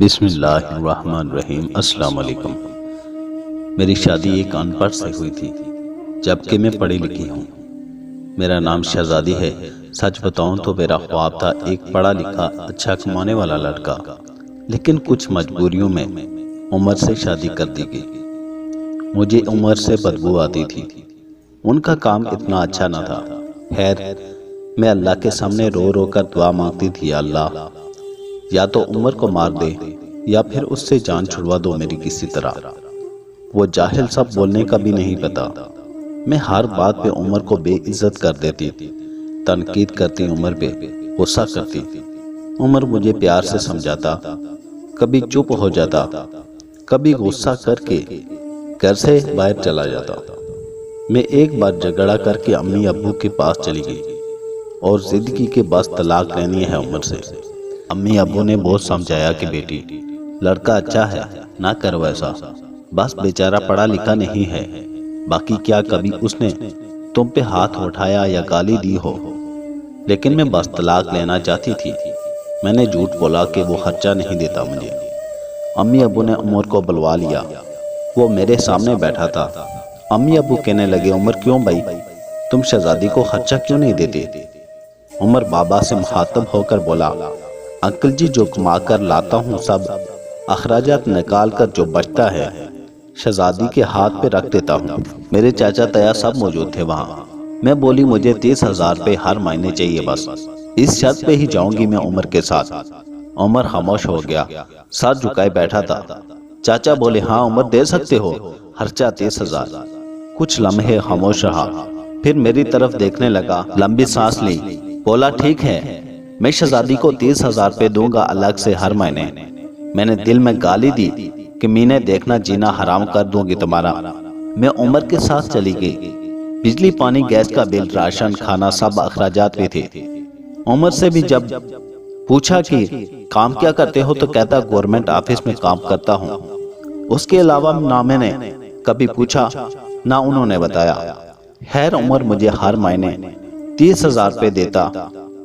بسم اللہ الرحمن الرحیم۔ السلام علیکم۔ میری شادی ایک ان پڑھ سے ہوئی تھی، جبکہ میں پڑھی لکھی ہوں۔ میرا نام شہزادی ہے۔ سچ بتاؤں تو میرا خواب تھا ایک پڑھا لکھا اچھا کمانے والا لڑکا، لیکن کچھ مجبوریوں میں عمر سے شادی کر دی گئی۔ مجھے عمر سے بدبو آتی تھی، ان کا کام اتنا اچھا نہ تھا۔ خیر، میں اللہ کے سامنے رو رو کر دعا مانگتی تھی، اللہ یا تو عمر کو مار دے یا پھر اس سے جان چھڑوا دو میری کسی طرح۔ وہ جاہل سب بولنے کا بھی نہیں پتا۔ میں ہر بات پہ عمر کو بے عزت کر دیتی، تنقید کرتی، عمر پہ غصہ کرتی۔ عمر مجھے پیار سے سمجھاتا، کبھی چپ ہو جاتا، کبھی غصہ کر کے گھر سے باہر چلا جاتا۔ میں ایک بار جھگڑا کر کے امی ابو کے پاس چلی گئی اور ضد کی کہ بس طلاق لینی ہے عمر سے۔ امی ابو نے بہت سمجھایا کہ بیٹی، لڑکا اچھا ہے، نہ کر ویسا، بس بیچارہ پڑھا لکھا نہیں ہے۔ باقی کیا کبھی اس نے تم پہ ہاتھ اٹھایا یا گالی دی ہو؟ لیکن میں بس طلاق لینا چاہتی تھی۔ میں نے جھوٹ بولا کہ وہ خرچہ نہیں دیتا مجھے۔ امی ابو نے عمر کو بلوا لیا، وہ میرے سامنے بیٹھا تھا۔ امی ابو کہنے لگے، عمر کیوں بھائی، تم شہزادی کو خرچہ کیوں نہیں دیتے؟ عمر بابا سے مخاطب ہو کر بولا، انکل جی، جو کما کر لاتا ہوں سب اخراجات نکال کر جو بچتا ہے شہزادی کے ہاتھ پہ رکھ دیتا ہوں۔ میرے چاچا تایا سب موجود تھے وہاں۔ میں بولی، مجھے 30,000 روپے ہر مہینے چاہیے، بس اس شرط پہ ہی جاؤں گی میں عمر کے ساتھ۔ عمر خاموش ہو گیا، سر جھکائے بیٹھا تھا۔ چاچا بولے، ہاں عمر، دے سکتے ہو خرچہ 30,000۔ کچھ لمحے خاموش رہا، پھر میری طرف دیکھنے لگا، لمبی سانس لی، بولا، ٹھیک ہے، میں شہزادی کو 30,000 روپے دوں گا الگ سے ہر مہینے۔ میں نے دل میں گالی دی کہ مینے دیکھنا جینا حرام کر دوں گی تمہارا۔ میں عمر کے ساتھ چلی گئی۔ بجلی، پانی، گیس کا بل، راشن، کھانا، سب اخراجات بھی تھے۔ عمر سے بھی جب پوچھا کہ کام کیا کرتے ہو تو کہتا گورنمنٹ آفس میں کام کرتا ہوں۔ اس کے علاوہ نہ میں نے کبھی پوچھا نہ انہوں نے بتایا۔ خیر، عمر مجھے ہر مہینے 30,000 روپے دیتا۔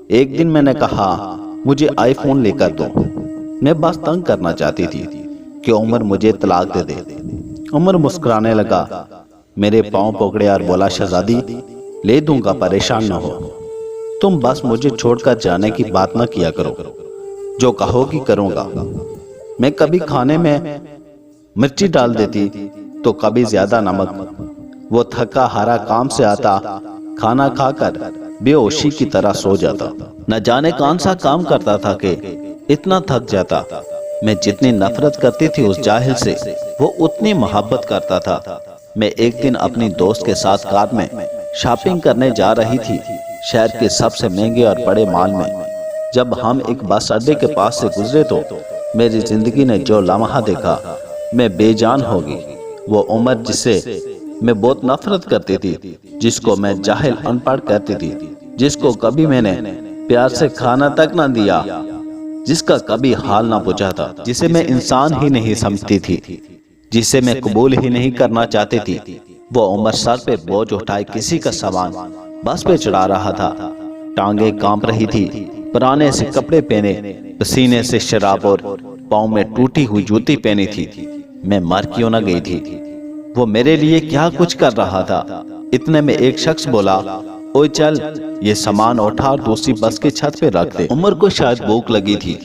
ایک دن میں نے کہا، مجھے آئی فون لے کر دو۔ میں بس تنگ کرنا چاہتی تھی کہ عمر مجھے طلاق دے دے۔ عمر مسکرانے لگا، میرے پاؤں پکڑے اور بولا، شہزادی لے دوں گا، پریشان نہ ہو، تم بس مجھے چھوڑ کر جانے کی بات نہ کیا کرو، جو کہو گی کروں گا۔ میں کبھی کھانے میں مرچی ڈال دیتی تو کبھی زیادہ نمک۔ وہ تھکا ہارا کام سے آتا، کھانا کھا کر بے ہوشی کی طرح سو جاتا۔ نہ جانے کون سا کام کرتا تھا کہ اتنا تھک جاتا۔ میں جتنی نفرت کرتی تھی اس جاہل سے، وہ اتنی محبت کرتا تھا۔ میں ایک دن اپنی دوست کے ساتھ کار میں شاپنگ کرنے جا رہی تھی، شہر کے سب سے مہنگے اور بڑے مال میں۔ جب ہم ایک بس اڈے کے پاس سے گزرے تو میری زندگی نے جو لمحہ دیکھا، میں بے جان ہو گئی۔ وہ عمر جس سے میں بہت نفرت کرتی تھی، جس کو میں جاہل ان پڑھ کہتی تھی، جس کو کبھی میں نے پیار سے کھانا تک نہ دیا، جس کا کبھی حال نہ پوچھا تھا، جسے میں انسان ہی نہیں سمجھتی تھی، جسے میں قبول ہی نہیں کرنا چاہتی تھی، وہ عمر سر پہ بوجھ اٹھائے کسی کا سامان بس پہ چڑھا رہا تھا۔ ٹانگیں کانپ رہی تھی، پرانے سے کپڑے پہنے، پسینے سے شراب اور پاؤں میں ٹوٹی ہوئی جوتی پہنی تھی۔ میں مر کیوں نہ گئی تھی؟ وہ میرے لیے کیا کچھ کر رہا تھا؟ اتنے میں ایک شخص بولا، اوے چل، یہ سامان اٹھا اور دوسری بس کے چھت پہ رکھ دے۔ عمر کو شاید بھوک لگی تھی،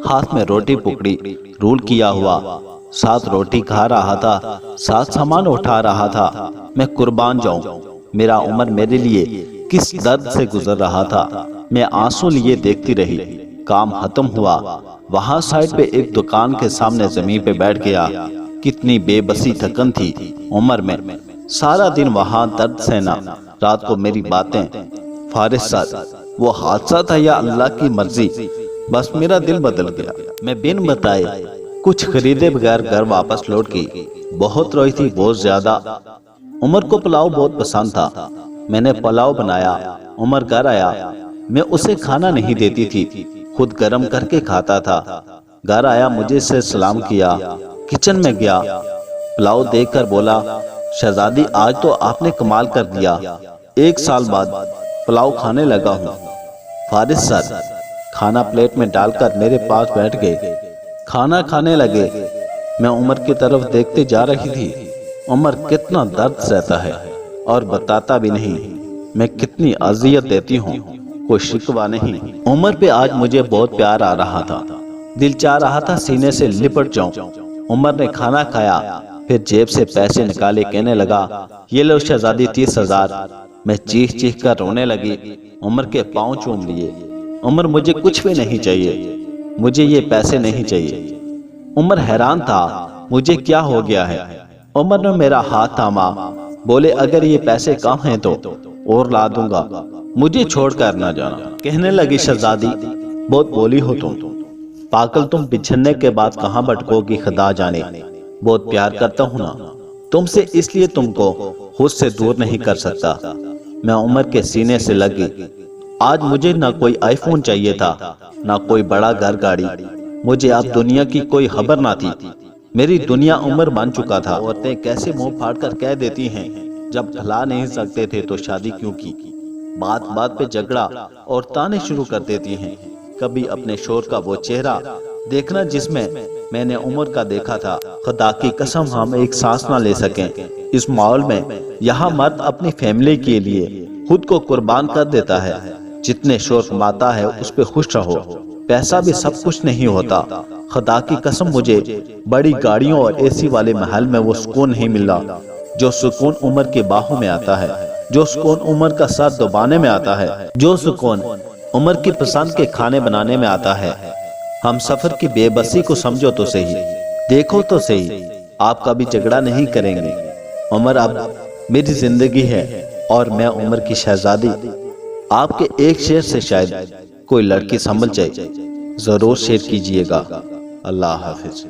ہاتھ میں روٹی پکڑی، رول کیا ہوا، ساتھ روٹی کھا رہا تھا، ساتھ سامان اٹھا رہا تھا۔ میں قربان جاؤں، میرا عمر میرے لیے کس درد سے گزر رہا تھا۔ میں آنسو لیے دیکھتی رہی۔ کام ختم ہوا، وہاں سائڈ پہ ایک دکان کے سامنے زمین پہ بیٹھ گیا۔ کتنی بے بسی تھکن تھی عمر میں، سارا دن وہاں درد سہنا، رات کو میری باتیں، فارغ سر۔ وہ حادثہ تھا یا اللہ کی مرضی، بس میرا دل بدل گیا۔ میں بن بتائے کچھ خریدے بغیر گھر واپس لوٹ گئی۔ بہت روئی تھی، بہت زیادہ۔ عمر کو پلاؤ بہت پسند تھا۔ میں نے پلاؤ بنایا، عمر گھر آیا۔ میں اسے کھانا نہیں دیتی تھی، خود گرم کر کے کھاتا تھا۔ گھر آیا، مجھے سے سلام کیا، کچن میں گیا، پلاؤ دیکھ کر بولا، شہزادی آج تو آپ نے کمال کر دیا، 1 سال بعد پلاؤ کھانے لگا ہوں۔ فارغ سر کھانا پلیٹ میں ڈال کر میرے پاس بیٹھ گئے۔ کھانا کھانے لگے۔ میں عمر کی طرف دیکھتے جا رہی تھی۔ عمر کتنا درد سہتا ہے اور بتاتا بھی نہیں، میں کتنی اذیت دیتی ہوں، کوئی شکوہ نہیں۔ عمر پہ آج مجھے بہت پیار آ رہا تھا، دل چاہ رہا تھا سینے سے لپٹ جاؤں۔ عمر نے کھانا کھایا، پھر جیب سے پیسے نکالے، کہنے لگا یہ لو شہزادی 30,000۔ میں چیخ چیخ کر رونے لگی، عمر کے پاؤں چوم لیے۔ عمر مجھے کچھ بھی نہیں چاہیے، مجھے یہ پیسے نہیں چاہیے۔ عمر حیران تھا مجھے کیا ہو گیا ہے۔ عمر نے میرا ہاتھ تھاما، بولے اگر یہ پیسے کم ہیں تو اور لا دوں گا، مجھے چھوڑ کر نہ جانا۔ کہنے لگی شہزادی بہت بولی ہو تم، پاگل تم بچھڑنے کے بعد کہاں بھٹکو گی خدا جانے۔ بہت پیار کرتا ہوں نا تم سے، اس لیے تم کو خود سے دور نہیں کر سکتا۔ میں عمر کے سینے سے لگی۔ آج مجھے نہ کوئی آئی فون چاہیے تھا، نہ کوئی بڑا گھر گاڑی، مجھے اب دنیا کی کوئی خبر نہ تھی۔ میری دنیا عمر بن چکا تھا۔ عورتیں کیسے منہ پھاڑ کر کہہ دیتی ہیں جب کھلا نہیں سکتے تھے تو شادی کیوں کی۔ بات بات پہ جھگڑا اور تانے شروع کر دیتی ہیں۔ کبھی اپنے شور کا وہ چہرہ دیکھنا جس میں میں نے عمر کا دیکھا تھا۔ خدا کی قسم ہم ایک سانس نہ لے سکیں اس ماحول میں۔ یہاں مرد اپنی فیملی کے لیے خود کو قربان کر دیتا ہے۔ جتنے شور کماتا ہے اس پہ خوش رہو، پیسہ بھی سب کچھ نہیں ہوتا۔ خدا کی قسم مجھے بڑی گاڑیوں اور اے سی والے محل میں وہ سکون نہیں ملا جو سکون عمر کے باہوں میں آتا ہے، جو سکون عمر کا سر دبانے میں آتا ہے، جو سکون عمر کی پسند کے کھانے بنانے میں آتا ہے۔ ہم سفر کی بے بسی کو سمجھو تو صحیح، دیکھو تو صحیح، آپ کبھی جھگڑا نہیں کریں گے۔ عمر اب میری زندگی ہے اور میں عمر کی شہزادی۔ آپ کے ایک شعر سے شاید کوئی لڑکی سنبھل جائے، ضرور شیئر کیجئے گا۔ اللہ حافظ۔